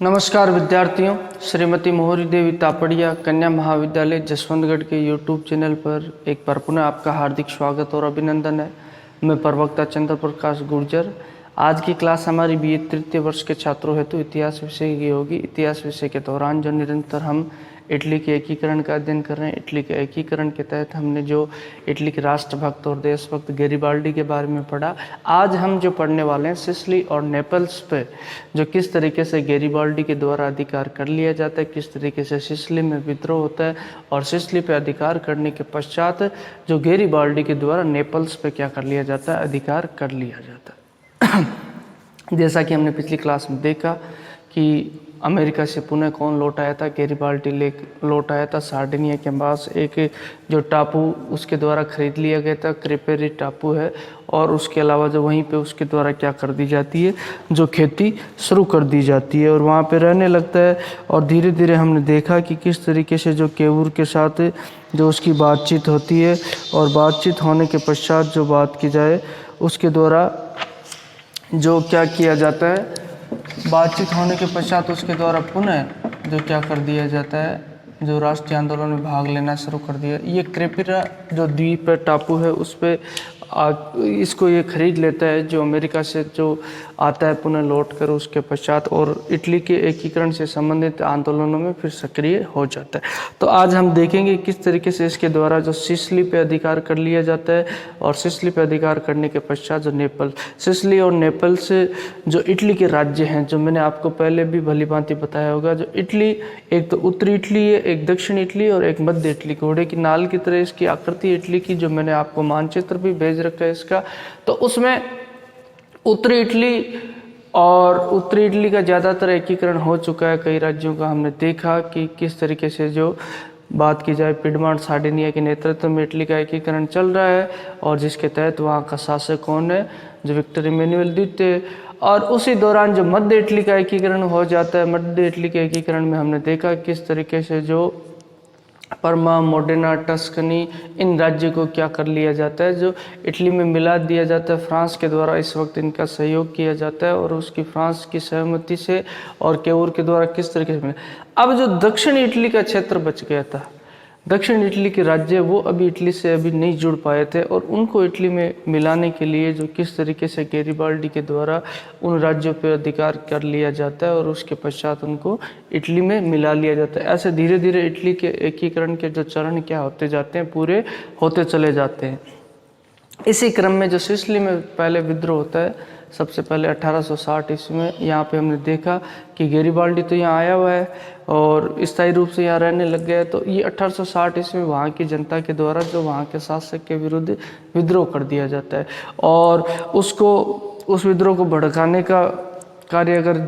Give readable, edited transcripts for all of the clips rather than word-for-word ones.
नमस्कार विद्यार्थियों, श्रीमती मोहरी देवी तापड़िया कन्या महाविद्यालय जसवंतगढ़ के यूट्यूब चैनल पर एक बार पुनः आपका हार्दिक स्वागत और अभिनंदन है। मैं प्रवक्ता चंद्र प्रकाश गुर्जर। आज की क्लास हमारी बीए तृतीय वर्ष के छात्रों हेतु इतिहास विषय की होगी। इतिहास विषय के दौरान जो निरंतर हम इटली के एकीकरण का अध्ययन कर रहे हैं, इटली के एकीकरण के तहत हमने जो इटली के राष्ट्रभक्त और देशभक्त गैरिबाल्डी के बारे में पढ़ा, आज हम जो पढ़ने वाले हैं सिसिली और नेपल्स पे, जो किस तरीके से गैरिबाल्डी के द्वारा अधिकार कर लिया जाता है, किस तरीके से सिसिली में विद्रोह होता है और सिसिली पे अधिकार करने के पश्चात जो गैरिबाल्डी के द्वारा नेपल्स पे क्या कर लिया जाता है, अधिकार कर लिया जाता है। जैसा कि हमने पिछली क्लास में देखा कि अमेरिका से पुनः कौन लौट आया था, गैरिबाल्डी लौट आया था। सार्डिनिया के पास एक जो टापू उसके द्वारा खरीद लिया गया था, क्रेपेरी टापू है, और उसके अलावा जो वहीं पे उसके द्वारा क्या कर दी जाती है, जो खेती शुरू कर दी जाती है और वहाँ पे रहने लगता है। और धीरे धीरे हमने देखा कि किस तरीके से जो केवूर के साथ जो उसकी बातचीत होती है और बातचीत होने के पश्चात जो बात की जाए उसके द्वारा जो क्या किया जाता है, बातचीत होने के पश्चात उसके द्वारा पुनः जो क्या कर दिया जाता है, जो राष्ट्रीय आंदोलन में भाग लेना शुरू कर दिया। ये क्रेपेरा जो द्वीप है, टापू है, उस पे इसको ये खरीद लेता है जो अमेरिका से जो आता है पुनः लौट कर उसके पश्चात, और इटली के एकीकरण से संबंधित आंदोलनों में फिर सक्रिय हो जाता है। तो आज हम देखेंगे किस तरीके से इसके द्वारा जो सिसिली पे अधिकार कर लिया जाता है और सिसिली पे अधिकार करने के पश्चात जो नेपल्स, सिसिली और नेपल्स जो इटली के राज्य हैं, जो मैंने आपको पहले भी भली भांति बताया होगा। जो इटली, एक तो उत्तरी इटली है, एक दक्षिण इटली और एक मध्य इटली, घोड़े की नाल की तरह इसकी आकृति इटली की, जो मैंने आपको मानचित्र भी भेज रखा है इसका। तो उसमें उत्तरी इटली और उत्तरी इटली का ज़्यादातर एकीकरण हो चुका है। कई राज्यों का हमने देखा कि किस तरीके से जो बात की जाए, पिडमॉन्ट सार्डिनिया के नेतृत्व में इटली का एकीकरण चल रहा है और जिसके तहत वहाँ का शासक कौन है, जो विक्टर इमैनुअल द्वितीय। और उसी दौरान जो मध्य इटली का एकीकरण हो जाता है, मध्य इटली के एकीकरण में हमने देखा किस तरीके से जो परमा, मोडेना, टस्कनी, इन राज्यों को क्या कर लिया जाता है, जो इटली में मिला दिया जाता है। फ्रांस के द्वारा इस वक्त इनका सहयोग किया जाता है और उसकी फ्रांस की सहमति से और केवूर के द्वारा किस तरीके से मिला। अब जो दक्षिण इटली का क्षेत्र बच गया था, दक्षिण इटली के राज्य, वो अभी इटली से अभी नहीं जुड़ पाए थे और उनको इटली में मिलाने के लिए जो किस तरीके से गैरिबाल्डी के द्वारा उन राज्यों पर अधिकार कर लिया जाता है और उसके पश्चात उनको इटली में मिला लिया जाता है। ऐसे धीरे धीरे इटली के एकीकरण के जो चरण क्या होते जाते हैं, पूरे होते चले जाते हैं। इसी क्रम में जो सिसिली में पहले विद्रोह होता है, सबसे पहले 1860 ईस्वी में, यहाँ पे हमने देखा कि गैरिबाल्डी तो यहाँ आया हुआ है और स्थायी रूप से यहाँ रहने लग गया है। तो ये 1860 ईस्वी में वहाँ की जनता के द्वारा जो वहाँ के शासक के विरुद्ध विद्रोह कर दिया जाता है और उस विद्रोह को भड़काने का कार्य अगर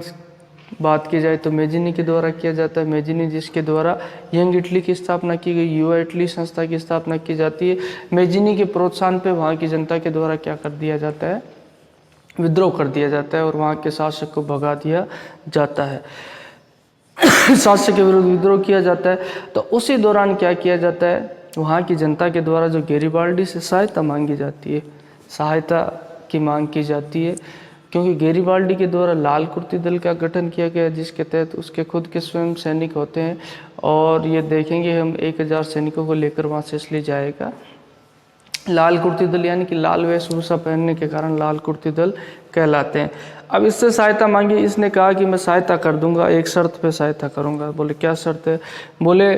बात की जाए तो मेजिनी के द्वारा किया जाता है। मेजिनी, जिसके द्वारा यंग इटली की स्थापना की गई, युवा इटली संस्था की स्थापना की जाती है। मेजिनी के प्रोत्साहन पे वहाँ की जनता के द्वारा क्या कर दिया जाता है, विद्रोह कर दिया जाता है और वहाँ के शासक को भगा दिया जाता है। शासक के विरुद्ध विद्रोह किया जाता है। तो उसी दौरान क्या किया जाता है, वहाँ की जनता के द्वारा जो गैरिबाल्डी से सहायता मांगी जाती है, सहायता की मांग की जाती है, क्योंकि गैरिबाल्डी के द्वारा लाल कुर्ती दल का गठन किया गया, जिसके तहत उसके खुद के स्वयं सैनिक होते हैं। और ये देखेंगे हम 1000 सैनिकों को लेकर वहाँ सिसिली जाएगा। लाल कुर्ती दल यानी कि लाल वेशभूषा पहनने के कारण लाल कुर्ती दल कहलाते हैं। अब इससे सहायता मांगी, इसने कहा कि मैं सहायता कर दूंगा, एक शर्त पे सहायता करूंगा। बोले क्या शर्त है? बोले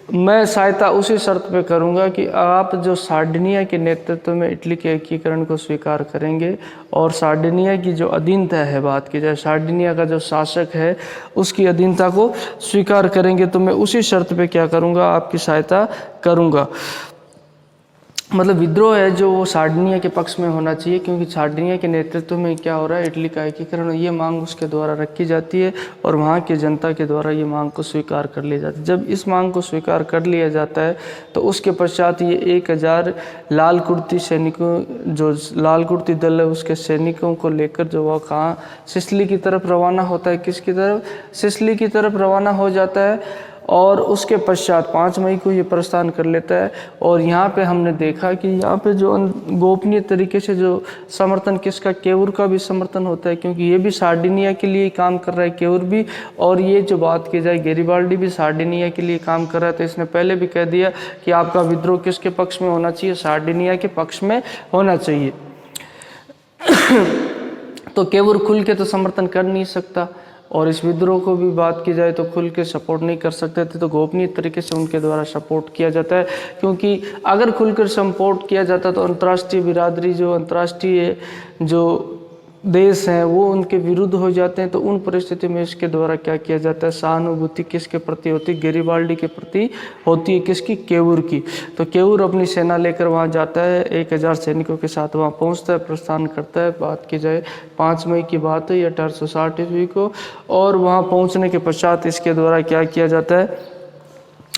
मैं सहायता उसी शर्त पे करूंगा कि आप जो सार्डिनिया के नेतृत्व में इटली के एकीकरण को स्वीकार करेंगे और सार्डिनिया की जो अधीनता है, बात की जाए सार्डिनिया का जो शासक है उसकी अधीनता को स्वीकार करेंगे, तो मैं उसी शर्त पे क्या करूंगा, आपकी सहायता करूंगा। मतलब विद्रोह है जो वो सार्डिनिया के पक्ष में होना चाहिए, क्योंकि सार्डिनिया के नेतृत्व में क्या हो रहा है, इटली का एकीकरण, ये मांग उसके द्वारा रखी जाती है और वहाँ की जनता के द्वारा ये मांग को स्वीकार कर लिया जाता है। जब इस मांग को स्वीकार कर लिया जाता है तो उसके पश्चात ये 1000 लाल कुर्ती सैनिकों, जो लाल कुर्ती दल है उसके सैनिकों को लेकर जो वह कहाँ, सिसिली की तरफ रवाना होता है। किसकी तरफ? सिसिली की तरफ रवाना हो जाता है और उसके पश्चात 5 मई को ये प्रस्थान कर लेता है। और यहाँ पे हमने देखा कि यहाँ पे जो गोपनीय तरीके से जो समर्थन किसका, केवुर का भी समर्थन होता है, क्योंकि ये भी सार्डिनिया के लिए काम कर रहा है, केवुर भी। और ये जो बात की जाए गेरिबाल्डी भी सार्डिनिया के लिए काम कर रहा है। तो इसने पहले भी कह दिया कि आपका विद्रोह किसके पक्ष में होना चाहिए, सार्डिनिया के पक्ष में होना चाहिए। तो केवुर खुल के तो समर्थन कर नहीं सकता, और इस विद्रोह को भी बात की जाए तो खुल के सपोर्ट नहीं कर सकते थे, तो गोपनीय तरीके से उनके द्वारा सपोर्ट किया जाता है। क्योंकि अगर खुलकर सपोर्ट किया जाता तो अंतर्राष्ट्रीय बिरादरी, जो अंतर्राष्ट्रीय जो देश हैं वो उनके विरुद्ध हो जाते हैं। तो उन परिस्थिति में इसके द्वारा क्या किया जाता है, सहानुभूति किसके प्रति होती है, गेरिबाल्डी के प्रति होती है, किसकी, केवुर की। तो केवुर अपनी सेना लेकर वहाँ जाता है, 1000 सैनिकों के साथ वहाँ पहुँचता है, प्रस्थान करता है। बात की जाए 5 मई की बात है, 1860 ईस्वी को। और वहाँ पहुँचने के पश्चात इसके द्वारा क्या किया जाता है,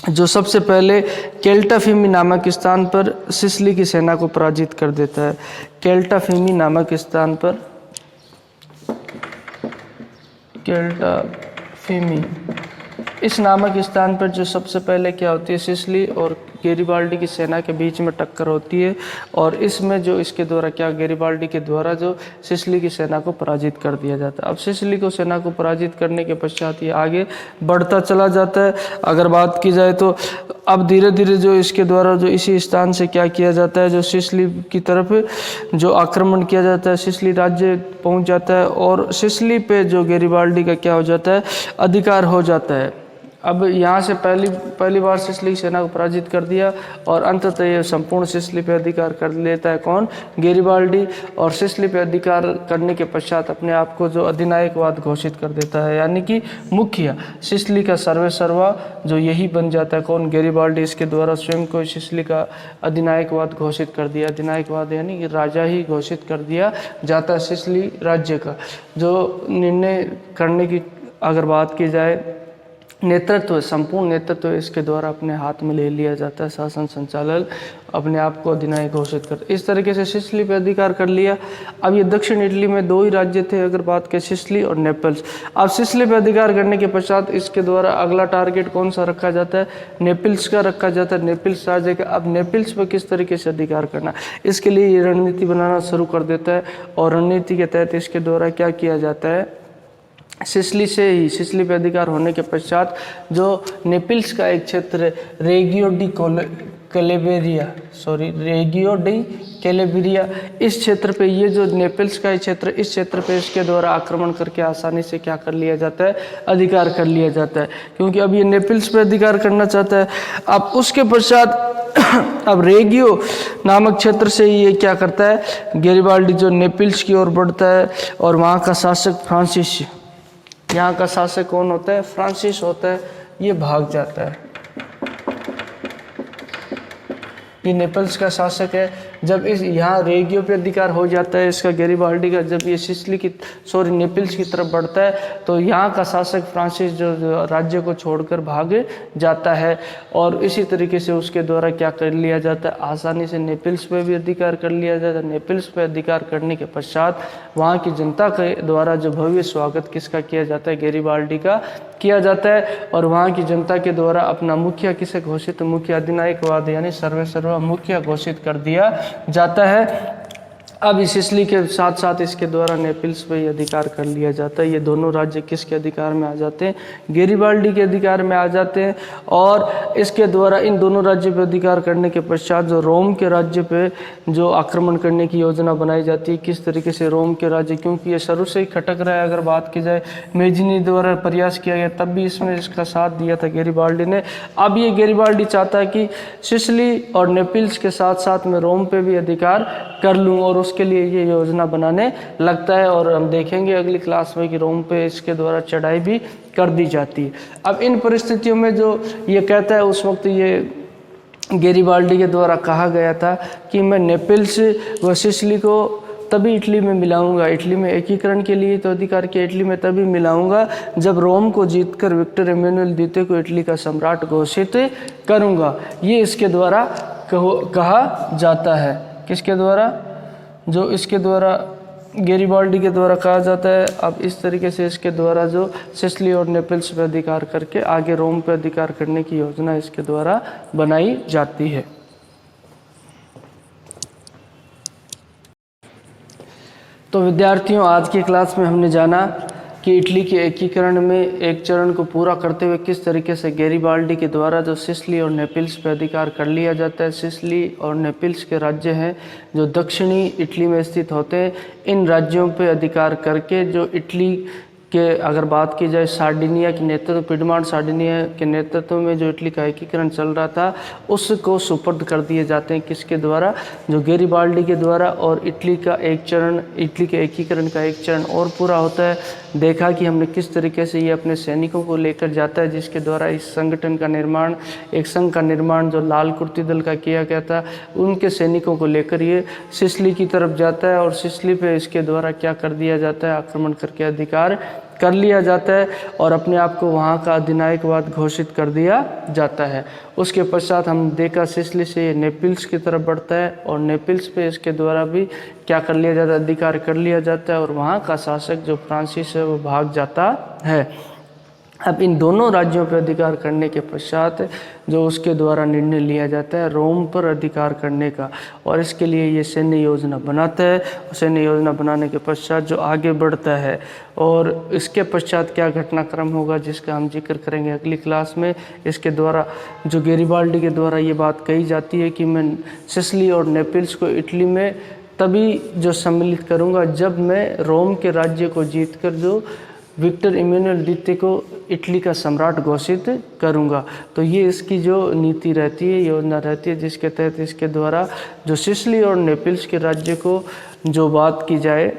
जो सबसे पहले केल्टाफिमी नामक स्थान पर सिसिली की सेना को पराजित कर देता है। केल्टाफिमी नामक स्थान पर, केल्टाफिमी इस नामक स्थान पर जो सबसे पहले क्या होती है, सिसिली और गेरिबाल्डी की सेना के बीच में टक्कर होती है। और इसमें जो इसके द्वारा क्या, गेरिबाल्डी के द्वारा जो सिसिली की सेना को पराजित कर दिया जाता है। अब सिसिली को सेना को पराजित करने के पश्चात ये आगे बढ़ता चला जाता है। अगर बात की जाए तो अब धीरे धीरे जो इसके द्वारा जो इसी स्थान से क्या किया जाता है, जो सिसिली की तरफ जो आक्रमण किया जाता है, सिसिली राज्य पहुंच जाता है। और सिसिली पे जो गेरिबाल्डी का क्या हो जाता है, अधिकार हो जाता है। अब यहाँ से पहली बार सिसिली सेना को पराजित कर दिया, और अंततः ये संपूर्ण सिसिली पे अधिकार कर लेता है कौन, गेरिबाल्डी। और सिसिली पे अधिकार करने के पश्चात अपने आप को जो अधिनायकवाद घोषित कर देता है, यानी कि मुखिया, सिसिली का सर्वेसर्वा जो यही बन जाता है कौन, गेरिबाल्डी। इसके द्वारा स्वयं को सिसिली का अधिनायकवाद घोषित कर दिया। अधिनायकवाद यानी कि राजा ही घोषित कर दिया जाता है सिसिली राज्य का। जो निर्णय करने की अगर बात की जाए, नेतृत्व, संपूर्ण नेतृत्व इसके द्वारा अपने हाथ में ले लिया जाता है, शासन संचालन अपने आप को अधिनायक घोषित कर। इस तरीके से सिसिली पे अधिकार कर लिया। अब ये दक्षिण इटली में 2 ही राज्य थे, अगर बात करें सिसिली और नेपल्स। अब सिसिली पे अधिकार करने के पश्चात इसके द्वारा अगला टारगेट कौन सा रखा जाता है, नेपल्स का रखा जाता है, नेपल्स राज्य का। अब नेपल्स पर किस तरीके से अधिकार करना, इसके लिए ये रणनीति बनाना शुरू कर देता है। और रणनीति के तहत इसके द्वारा क्या किया जाता है, सिसिली पे अधिकार होने के पश्चात जो नेपल्स का एक क्षेत्र रेगियो डी कैलेबेरिया, इस क्षेत्र पे, ये जो नेपल्स का क्षेत्र, इस क्षेत्र पे इसके द्वारा आक्रमण करके आसानी से क्या कर लिया जाता है, अधिकार कर लिया जाता है। क्योंकि अब ये नेपल्स पे अधिकार करना चाहता है। अब उसके पश्चात अब रेगियो नामक क्षेत्र से ये क्या करता है, गेरिबाल्डी जो नेपल्स की ओर बढ़ता है। और वहाँ का शासक फ्रांसिस, यहाँ का शासक कौन होता है, फ्रांसिस होता है, ये भाग जाता है। ये नेपल्स का शासक है। जब इस यहाँ रेगियो पे अधिकार हो जाता है इसका, गेरिबाल्डी का, जब ये नेपल्स की तरफ बढ़ता है तो यहाँ का शासक फ्रांसिस जो राज्य को छोड़कर भाग जाता है। और इसी तरीके से उसके द्वारा क्या कर लिया जाता है, आसानी से नेपल्स पे भी अधिकार कर लिया जाता है। नेपल्स पे अधिकार करने के पश्चात वहाँ की जनता के द्वारा जो भव्य स्वागत किसका किया जाता है, गेरिबाल्डी का किया जाता है। और वहाँ की जनता के द्वारा अपना मुखिया किसे घोषित, मुखिया अधिनायकवाद यानी सर्वेसर्वा मुखिया घोषित कर दिया जाता है। अब इस सिसिली के साथ साथ इसके द्वारा नेपल्स पे अधिकार कर लिया जाता है। ये दोनों राज्य किसके अधिकार में आ जाते हैं, गेरिबाल्डी के अधिकार में आ जाते हैं। और इसके द्वारा इन दोनों राज्य पे अधिकार करने के पश्चात जो रोम के राज्य पे जो आक्रमण करने की योजना बनाई जाती है, किस तरीके से रोम के राज्य, क्योंकि ये शुरू से ही खटक रहा है। अगर बात की जाए मेजिनी द्वारा प्रयास किया गया, तब भी इसमें इसका साथ दिया था गेरिबाल्डी ने। अब ये गेरिबाल्डी चाहता है कि सिसिली और नेपल्स के साथ साथ में रोम पे भी अधिकार कर लूँ, और उसके लिए ये योजना बनाने लगता है। और हम देखेंगे अगली क्लास में कि रोम पे इसके द्वारा चढ़ाई भी कर दी जाती है। अब इन परिस्थितियों में जो ये कहता है, उस वक्त ये गेरिबाल्डी के द्वारा कहा गया था कि मैं नेपल्स व सिसिली को तभी इटली में मिलाऊंगा, इटली में एकीकरण के लिए तो अधिकार किया, इटली में तभी मिलाऊंगा जब रोम को जीतकर विक्टर एमेनुएल द्वितीय को इटली का सम्राट घोषित करूंगा। ये इसके द्वारा कहा जाता है। किसके द्वारा, जो इसके द्वारा गेरिबाल्डी के द्वारा कहा जाता है। अब इस तरीके से इसके द्वारा जो सिसिली और नेपल्स पर अधिकार करके आगे रोम पर अधिकार करने की योजना इसके द्वारा बनाई जाती है। तो विद्यार्थियों, आज की क्लास में हमने जाना कि इटली के एकीकरण में एक चरण को पूरा करते हुए किस तरीके से गेरिबाल्डी के द्वारा जो सिसिली और नेपल्स पर अधिकार कर लिया जाता है। सिसिली और नेपल्स के राज्य हैं जो दक्षिणी इटली में स्थित होते हैं। इन राज्यों पर अधिकार करके जो इटली के अगर बात की जाए सार्डिनिया के नेतृत्व, पिडमांट सार्डिनिया के नेतृत्व में जो इटली का एकीकरण चल रहा था उसको सुपुर्द कर दिए जाते हैं किसके द्वारा, जो गेरिबाल्डी के द्वारा। और इटली का एक चरण, इटली के एकीकरण का एक चरण और पूरा होता है। देखा कि हमने किस तरीके से ये अपने सैनिकों को लेकर जाता है जिसके द्वारा इस संगठन का निर्माण, एक संघ का निर्माण जो लाल कुर्ती दल का किया गया था, उनके सैनिकों को लेकर ये सिसिली की तरफ जाता है और सिसिली पे इसके द्वारा क्या कर दिया जाता है, आक्रमण करके अधिकार कर लिया जाता है और अपने आप को वहाँ का अधिनायकवाद घोषित कर दिया जाता है। उसके पश्चात हम देखा सिसिली से ये नेपल्स की तरफ बढ़ता है और नेपल्स पे इसके द्वारा भी क्या कर लिया जाता है, अधिकार कर लिया जाता है और वहाँ का शासक जो फ्रांसिस है वो भाग जाता है। अब इन दोनों राज्यों पर अधिकार करने के पश्चात जो उसके द्वारा निर्णय लिया जाता है रोम पर अधिकार करने का, और इसके लिए ये सैन्य योजना बनाता है। सैन्य योजना बनाने के पश्चात जो आगे बढ़ता है और इसके पश्चात क्या घटनाक्रम होगा जिसका हम जिक्र करेंगे अगली क्लास में। इसके द्वारा जो गेरिबाल्डी के द्वारा ये बात कही जाती है कि मैं सिसिली और नेपल्स को इटली में तभी जो सम्मिलित करूँगा जब मैं रोम के राज्य को जीतकर जो विक्टर इमैनुअल द्वितीय को इटली का सम्राट घोषित करूंगा। तो ये इसकी जो नीति रहती है, योजना रहती है, जिसके तहत इसके द्वारा जो सिसिली और नेपल्स के राज्य को जो बात की जाए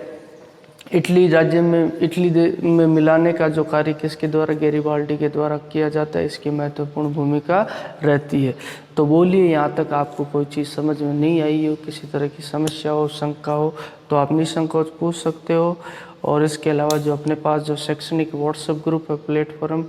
इटली राज्य में, इटली में मिलाने का जो कार्य किसके द्वारा, गेरिबाल्डी के द्वारा किया जाता है, इसकी महत्वपूर्ण भूमिका रहती है। तो बोलिए, यहाँ तक आपको कोई चीज़ समझ में नहीं आई हो, किसी तरह की समस्या हो, शंका हो तो आप निसंकोच पूछ सकते हो। और इसके अलावा जो अपने पास जो शैक्षणिक व्हाट्सएप ग्रुप है, प्लेटफॉर्म,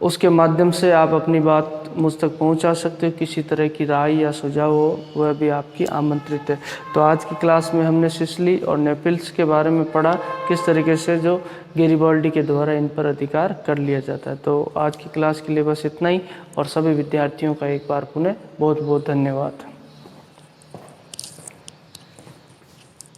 उसके माध्यम से आप अपनी बात मुझ तक पहुंचा सकते हो। किसी तरह की राय या सुझाव हो वह भी आपकी आमंत्रित है। तो आज की क्लास में हमने सिसिली और नेपल्स के बारे में पढ़ा, किस तरीके से जो गेरिबाल्डी के द्वारा इन पर अधिकार कर लिया जाता है। तो आज की क्लास के लिए बस इतना ही और सभी विद्यार्थियों का एक बार पुनः बहुत बहुत धन्यवाद।